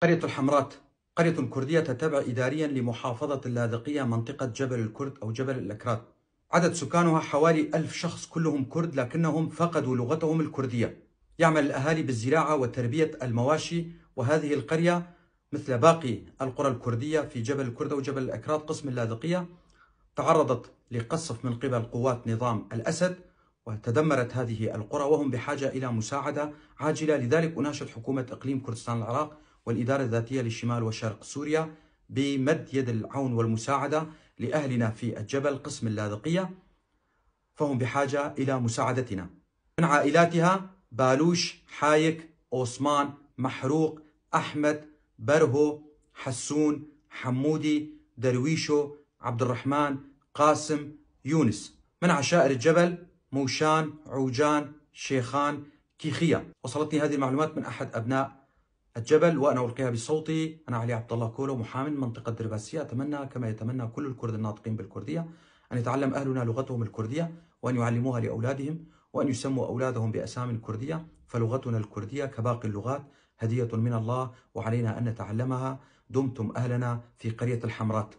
قرية الحمرات قرية كردية تتابع إداريا لمحافظة اللاذقية منطقة جبل الكرد أو جبل الأكراد. عدد سكانها حوالي 1000 شخص، كلهم كرد لكنهم فقدوا لغتهم الكردية. يعمل الأهالي بالزراعة وتربية المواشي، وهذه القرية مثل باقي القرى الكردية في جبل الكرد أو جبل الأكراد قسم اللاذقية تعرضت لقصف من قبل قوات نظام الأسد، وتدمرت هذه القرى وهم بحاجة إلى مساعدة عاجلة. لذلك أناشد حكومة إقليم كردستان العراق والإدارة الذاتية لشمال وشرق سوريا بمد يد العون والمساعدة لأهلنا في الجبل قسم اللاذقية، فهم بحاجة إلى مساعدتنا. من عائلاتها بالوش، حايك، أوسمان، محروق، أحمد، برهو، حسون، حمودي، درويشو، عبد الرحمن، قاسم، يونس. من عشائر الجبل موشان، عوجان، شيخان، كيخية. وصلتني هذه المعلومات من أحد أبناء الجبل وأنا ألقيها بصوتي. أنا علي عبد الله كولو، محامي من منطقة درباسية. أتمنى كما يتمنى كل الكرد الناطقين بالكردية أن يتعلم أهلنا لغتهم الكردية وأن يعلموها لأولادهم، وأن يسموا أولادهم بأسامي كردية، فلغتنا الكردية كباقي اللغات هدية من الله وعلينا أن نتعلمها. دمتم أهلنا في قرية الحمرات.